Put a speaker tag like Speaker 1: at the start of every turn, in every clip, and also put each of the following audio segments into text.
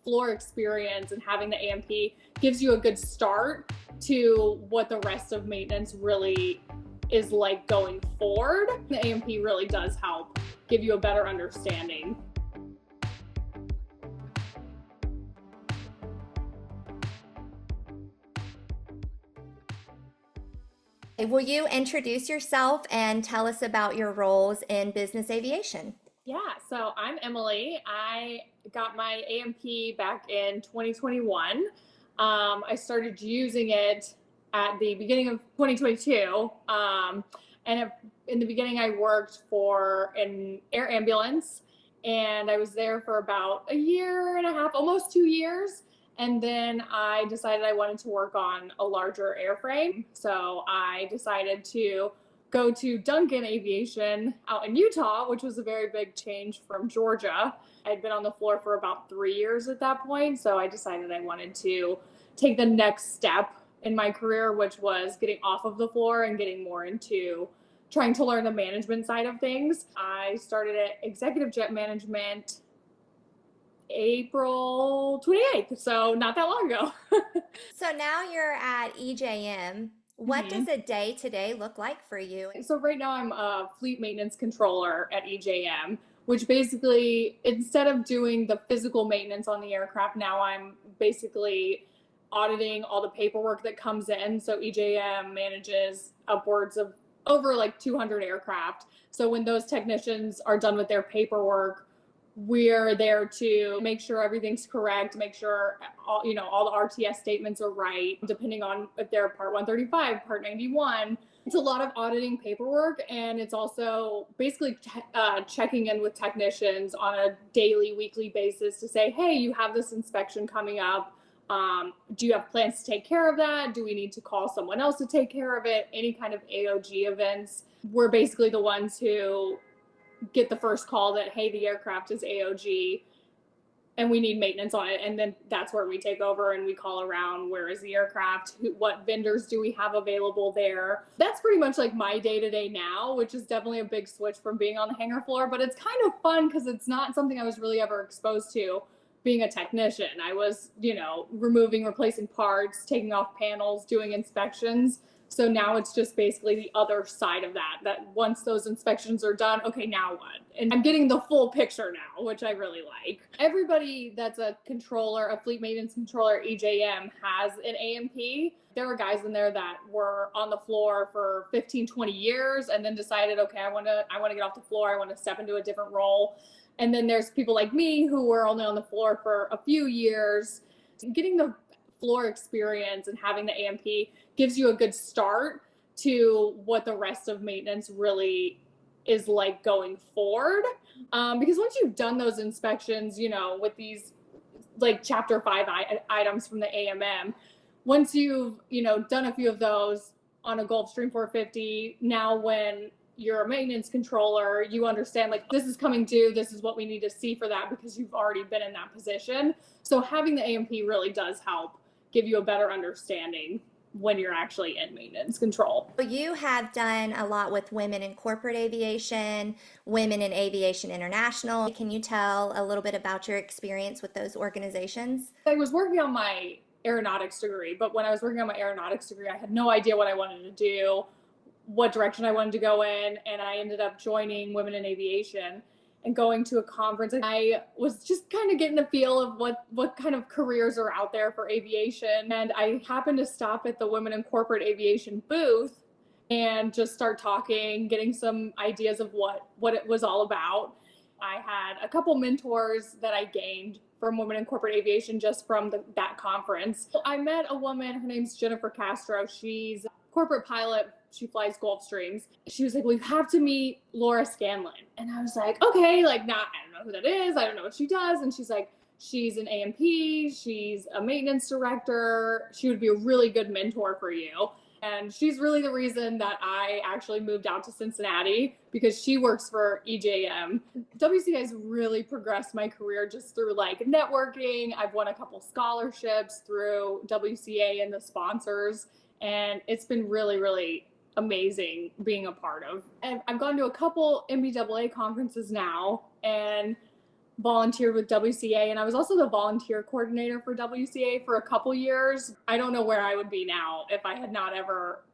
Speaker 1: floor experience and having the AMP gives you a good start to what the rest of maintenance really is like going forward. The AMP really does help give you a better understanding.
Speaker 2: Will you introduce yourself and tell us about your roles in business aviation?
Speaker 1: Yeah, so I'm Emily. I got my AMP back in 2021. I started using it at the beginning of 2022. In the beginning, I worked for an air ambulance, and I was there for about a year and a half, almost 2 years. And then I decided I wanted to work on a larger airframe. So I decided to go to Duncan Aviation out in Utah, which was a very big change from Georgia. I'd been on the floor for about 3 years at that point. So I decided I wanted to take the next step in my career, which was getting off of the floor and getting more into trying to learn the management side of things. I started at executive jet management April 28th, so not that long ago.
Speaker 2: So now you're at EJM. What does a day to day look like for you?
Speaker 1: So right now I'm a fleet maintenance controller at EJM, which basically, instead of doing the physical maintenance on the aircraft, now I'm basically auditing all the paperwork that comes in. So EJM manages upwards of over like 200 aircraft. So when those technicians are done with their paperwork, we're there to make sure everything's correct, make sure all the RTS statements are right, depending on if they're Part 135, Part 91. It's a lot of auditing paperwork, and it's also basically checking in with technicians on a daily, weekly basis to say, hey, you have this inspection coming up. Do you have plans to take care of that? Do we need to call someone else to take care of it? Any kind of AOG events. We're basically the ones who get the first call that, hey, the aircraft is AOG and we need maintenance on it. And then that's where we take over and we call around, where is the aircraft? What vendors do we have available there? That's pretty much like my day-to-day now, which is definitely a big switch from being on the hangar floor, but it's kind of fun because it's not something I was really ever exposed to being a technician. I was, removing, replacing parts, taking off panels, doing inspections. So now it's just basically the other side of that once those inspections are done, okay, now what? And I'm getting the full picture now, which I really like. Everybody that's a controller, a fleet maintenance controller at EJM has an AMP. There were guys in there that were on the floor for 15, 20 years and then decided, okay, I want to get off the floor. I want to step into a different role. And then there's people like me who were only on the floor for a few years. Getting the floor experience and having the AMP gives you a good start to what the rest of maintenance really is like going forward. Because once you've done those inspections, with these like chapter 5 items from the AMM, once you've, done a few of those on a Gulfstream 450, now when you're a maintenance controller, you understand like this is coming due, this is what we need to see for that because you've already been in that position. So having the AMP really does help give you a better understanding when you're actually in maintenance control.
Speaker 2: You have done a lot with women in corporate aviation, women in aviation international. Can you tell a little bit about your experience with those organizations?
Speaker 1: I was working on my aeronautics degree, but when I was working on my aeronautics degree, I had no idea what I wanted to do, what direction I wanted to go in, and I ended up joining Women in Aviation and going to a conference. And I was just kind of getting a feel of what kind of careers are out there for aviation. And I happened to stop at the Women in Corporate Aviation booth and just start talking, getting some ideas of what it was all about. I had a couple mentors that I gained from Women in Corporate Aviation just from that conference. I met a woman, her name's Jennifer Castro. She's a corporate pilot. She flies Gulfstreams. She was like, well, you have to meet Laura Scanlon. And I was like, okay, I don't know who that is. I don't know what she does. And she's like, she's an AMP. She's a maintenance director. She would be a really good mentor for you. And she's really the reason that I actually moved out to Cincinnati because she works for EJM. WCA has really progressed my career just through like networking. I've won a couple scholarships through WCA and the sponsors. And it's been really, really amazing being a part of. And I've gone to a couple MBAA conferences now, and volunteered with WCA, and I was also the volunteer coordinator for WCA for a couple years. I don't know where I would be now if I had not ever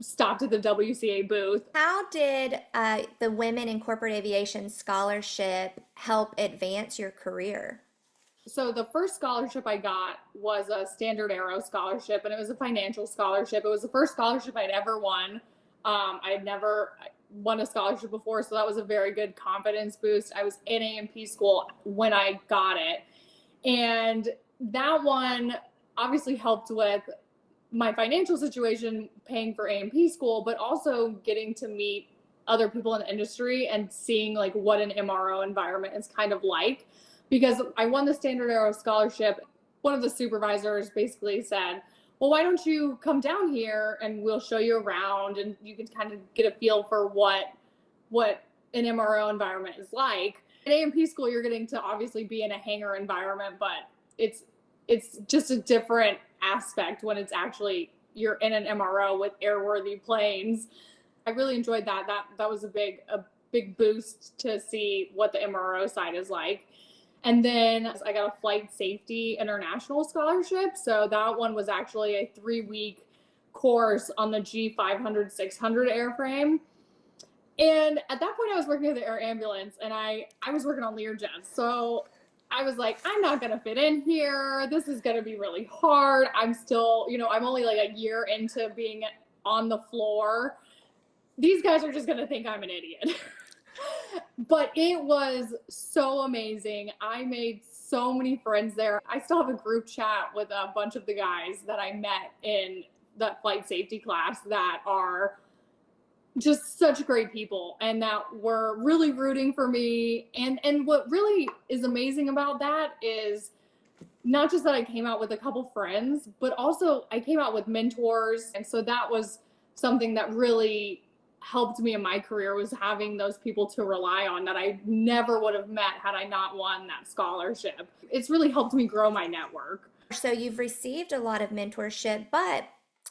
Speaker 1: stopped at the WCA booth.
Speaker 2: How did the Women in Corporate Aviation Scholarship help advance your career?
Speaker 1: So the first scholarship I got was a Standard Aero scholarship, and it was a financial scholarship. It was the first scholarship I'd ever won. I had never won a scholarship before, so that was a very good confidence boost. I was in A&P school when I got it, and that one obviously helped with my financial situation, paying for A&P school, but also getting to meet other people in the industry and seeing like what an MRO environment is kind of like. Because I won the Standard Aero scholarship, one of the supervisors basically said, well, why don't you come down here and we'll show you around and you can kind of get a feel for what an MRO environment is like. At A&P school, you're getting to obviously be in a hangar environment, but it's just a different aspect when it's actually you're in an MRO with airworthy planes. I really enjoyed that. That was a big boost to see what the MRO side is like. And then I got a flight safety international scholarship. So that one was actually a 3-week course on the G500, 600 airframe. And at that point I was working at the air ambulance and I was working on Learjets. So I was like, I'm not going to fit in here. This is going to be really hard. I'm still, I'm only like a year into being on the floor. These guys are just going to think I'm an idiot. But it was so amazing. I made so many friends there. I still have a group chat with a bunch of the guys that I met in that flight safety class that are just such great people and that were really rooting for me. And what really is amazing about that is not just that I came out with a couple friends, but also I came out with mentors. And so that was something that really helped me in my career, was having those people to rely on that I never would have met had I not won that scholarship. It's really helped me grow my network.
Speaker 2: So you've received a lot of mentorship, but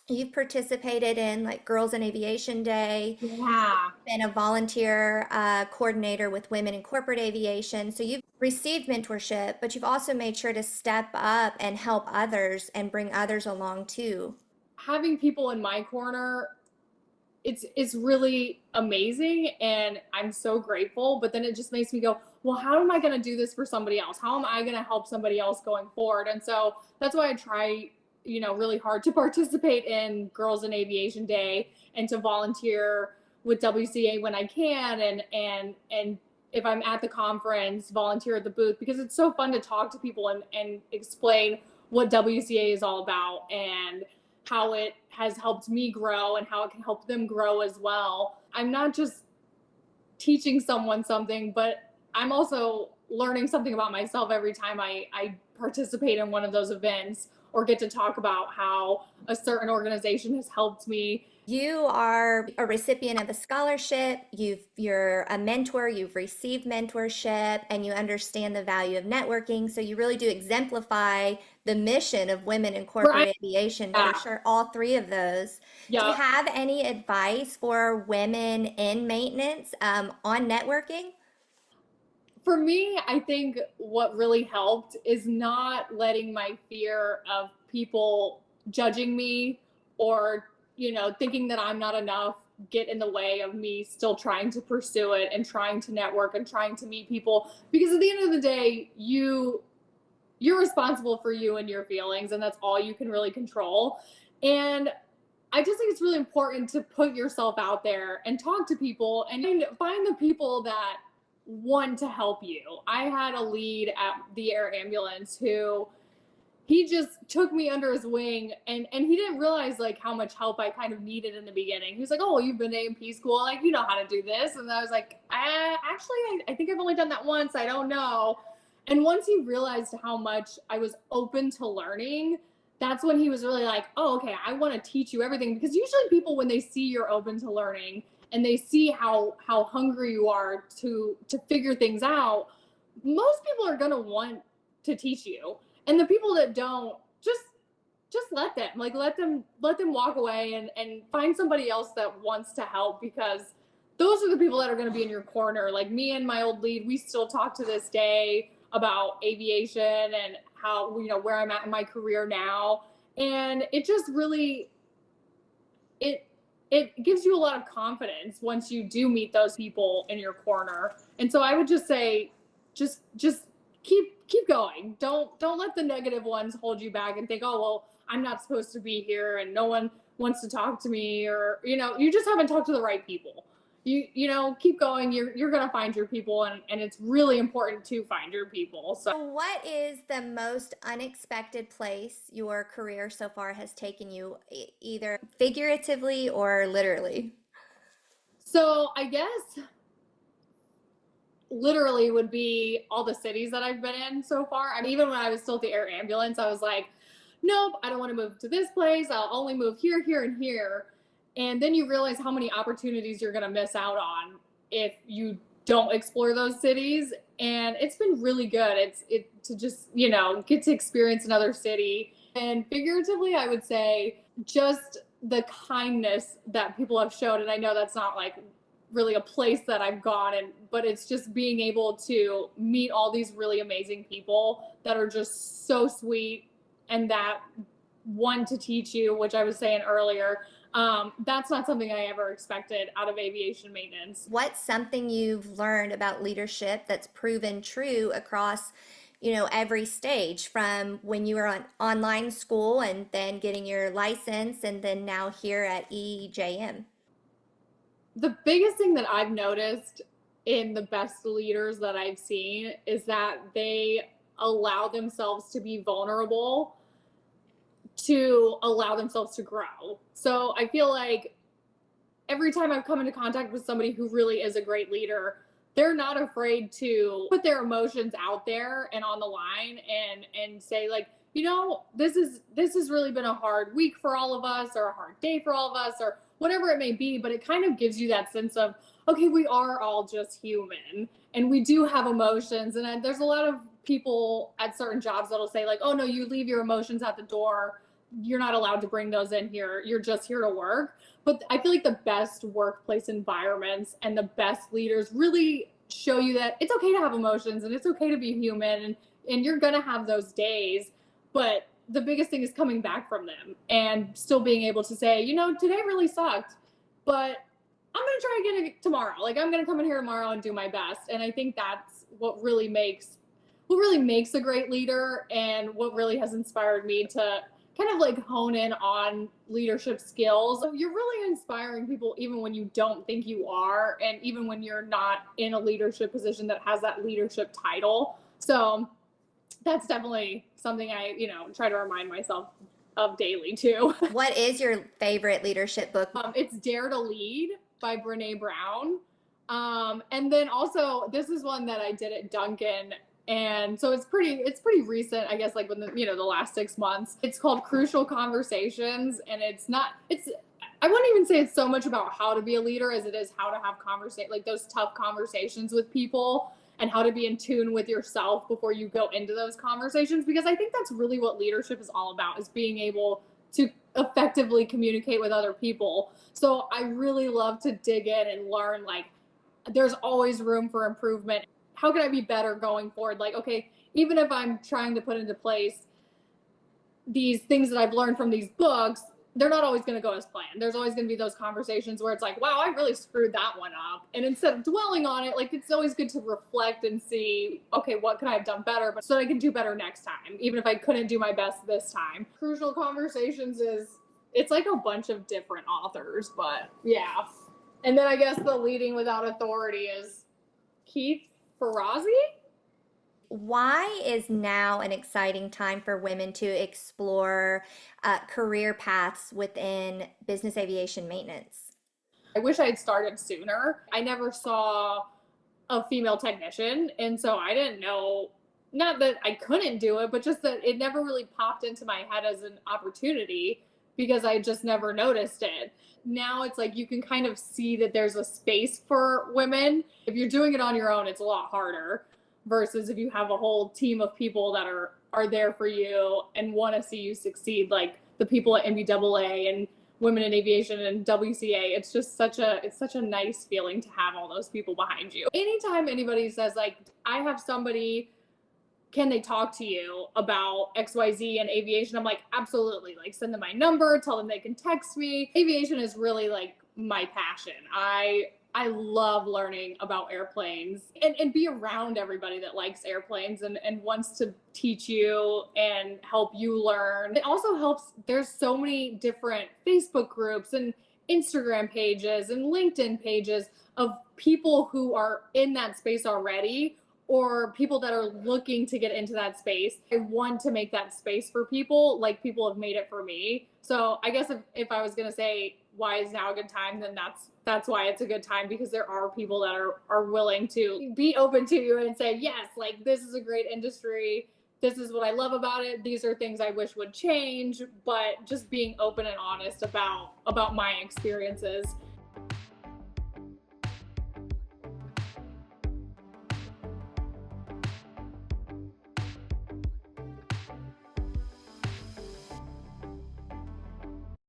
Speaker 2: you've participated in like Girls in Aviation Day,
Speaker 1: Yeah.
Speaker 2: been a volunteer coordinator with Women in Corporate Aviation. So you've received mentorship, but you've also made sure to step up and help others and bring others along too.
Speaker 1: Having people in my corner, it's really amazing and I'm so grateful, but then it just makes me go, well, how am I going to do this for somebody else? How am I going to help somebody else going forward? And so that's why I try, really hard to participate in Girls in Aviation Day and to volunteer with WCA when I can, and if I'm at the conference, volunteer at the booth, because it's so fun to talk to people and explain what WCA is all about and how it has helped me grow and how it can help them grow as well. I'm not just teaching someone something, but I'm also learning something about myself every time I participate in one of those events or get to talk about how a certain organization has helped me.
Speaker 2: You are a recipient of a scholarship, you're a mentor, you've received mentorship, and you understand the value of networking. So you really do exemplify the mission of Women in
Speaker 1: Right.
Speaker 2: Corporate Aviation
Speaker 1: Yeah.
Speaker 2: for sure, all three of those. Do you
Speaker 1: Yeah.
Speaker 2: have any advice for women in maintenance on networking?
Speaker 1: For me, I think what really helped is not letting my fear of people judging me or, thinking that I'm not enough get in the way of me still trying to pursue it and trying to network and trying to meet people. Because at the end of the day, you're responsible for you and your feelings, and that's all you can really control. And I just think it's really important to put yourself out there and talk to people and find the people that want to help you. I had a lead at the air ambulance who he just took me under his wing, and he didn't realize like how much help I kind of needed in the beginning. He was like, oh, you've been to A&P school, like you know how to do this. And I was like, I think I've only done that once, I don't know. And once he realized how much I was open to learning, that's when he was really like, oh, okay, I want to teach you everything. Because usually people, when they see you're open to learning and they see how hungry you are to figure things out, most people are going to want to teach you. And the people that don't, just let them, like let them walk away and find somebody else that wants to help, because those are the people that are going to be in your corner. Like me and my old lead, we still talk to this day. about aviation and how, you know, where I'm at in my career now. And it just really, it it gives you a lot of confidence once you do meet those people in your corner. And so I would just say, just keep going. Don't let the negative ones hold you back and think, oh well, I'm not supposed to be here and no one wants to talk to me, or you know, you just haven't talked to the right people. You know, keep going. You're gonna find your people, and it's really important to find your people. So
Speaker 2: What is the most unexpected place your career so far has taken you, either figuratively or literally?
Speaker 1: so I guess literally would be all the cities that I've been in so far. I mean, even when I was still at the air ambulance, I was like, nope, I don't want to move to this place. I'll only move here, here, and here. And then you realize how many opportunities you're going to miss out on if you don't explore those cities. And it's been really good. It to just, you know, get to experience another city. And figuratively, I would say just the kindness that people have showed. And I know that's not like really a place that I've gone, and but it's just being able to meet all these really amazing people that are just so sweet and that want to teach you, which I was saying earlier. That's not something I ever expected out of aviation maintenance.
Speaker 2: What's something you've learned about leadership that's proven true across, every stage, from when you were on online school and then getting your license and then now here at EJM?
Speaker 1: The biggest thing that I've noticed in the best leaders that I've seen is that they allow themselves to be vulnerable, to allow themselves to grow. So I feel like every time I've come into contact with somebody who really is a great leader, they're not afraid to put their emotions out there and on the line, and say like, you know, this has really been a hard week for all of us, or a hard day for all of us, or whatever it may be. But it kind of gives you that sense of, okay, we are all just human and we do have emotions. And there's a lot of people at certain jobs that'll say like, oh no, you leave your emotions at the door, you're not allowed to bring those in here, you're just here to work. But I feel like the best workplace environments and the best leaders really show you that it's okay to have emotions and it's okay to be human, and you're gonna have those days. But the biggest thing is coming back from them and still being able to say, you know, today really sucked, but I'm gonna try again tomorrow. Like, I'm gonna come in here tomorrow and do my best. And I think that's what really makes a great leader, and what really has inspired me to kind of like hone in on leadership skills. So you're really inspiring people even when you don't think you are, and even when you're not in a leadership position that has that leadership title. So that's definitely something I, try to remind myself of daily too.
Speaker 2: What is your favorite leadership book?
Speaker 1: It's Dare to Lead by Brene Brown. And then also this is one that I did at Duncan. And so it's pretty recent, I guess, like within the last 6 months. It's called Crucial Conversations. And I wouldn't even say it's so much about how to be a leader as it is how to have like those tough conversations with people, and how to be in tune with yourself before you go into those conversations. Because I think that's really what leadership is all about, is being able to effectively communicate with other people. So I really love to dig in and learn, like, there's always room for improvement. How can I be better going forward? Like, okay, even if I'm trying to put into place these things that I've learned from these books, they're not always going to go as planned. There's always going to be those conversations where it's like, wow, I really screwed that one up. And instead of dwelling on it, like, it's always good to reflect and see, okay, what could I have done better, but so I can do better next time, even if I couldn't do my best this time. Crucial Conversations it's like a bunch of different authors, but yeah. And then I guess the Leading Without Authority is Keith Ferrazzi.
Speaker 2: Why is now an exciting time for women to explore career paths within business aviation maintenance?
Speaker 1: I wish I had started sooner. I never saw a female technician, and so I didn't know, not that I couldn't do it, but just that it never really popped into my head as an opportunity because I just never noticed it. Now it's like you can kind of see that there's a space for women. If you're doing it on your own, it's a lot harder, versus if you have a whole team of people that are there for you and want to see you succeed, like the people at NBAA and Women in Aviation and WCA. It's just such a nice feeling to have all those people behind you. Anytime anybody says like, I have somebody can they talk to you about XYZ and aviation? I'm like, absolutely. Like, send them my number, tell them they can text me. Aviation is really like my passion. I love learning about airplanes and be around everybody that likes airplanes and wants to teach you and help you learn. It also helps. There's so many different Facebook groups and Instagram pages and LinkedIn pages of people who are in that space already, or people that are looking to get into that space. I want to make that space for people like people have made it for me. So I guess if I was going to say why is now a good time, then that's why it's a good time, because there are people that are willing to be open to you and say, yes, like this is a great industry. This is what I love about it. These are things I wish would change, but just being open and honest about my experiences.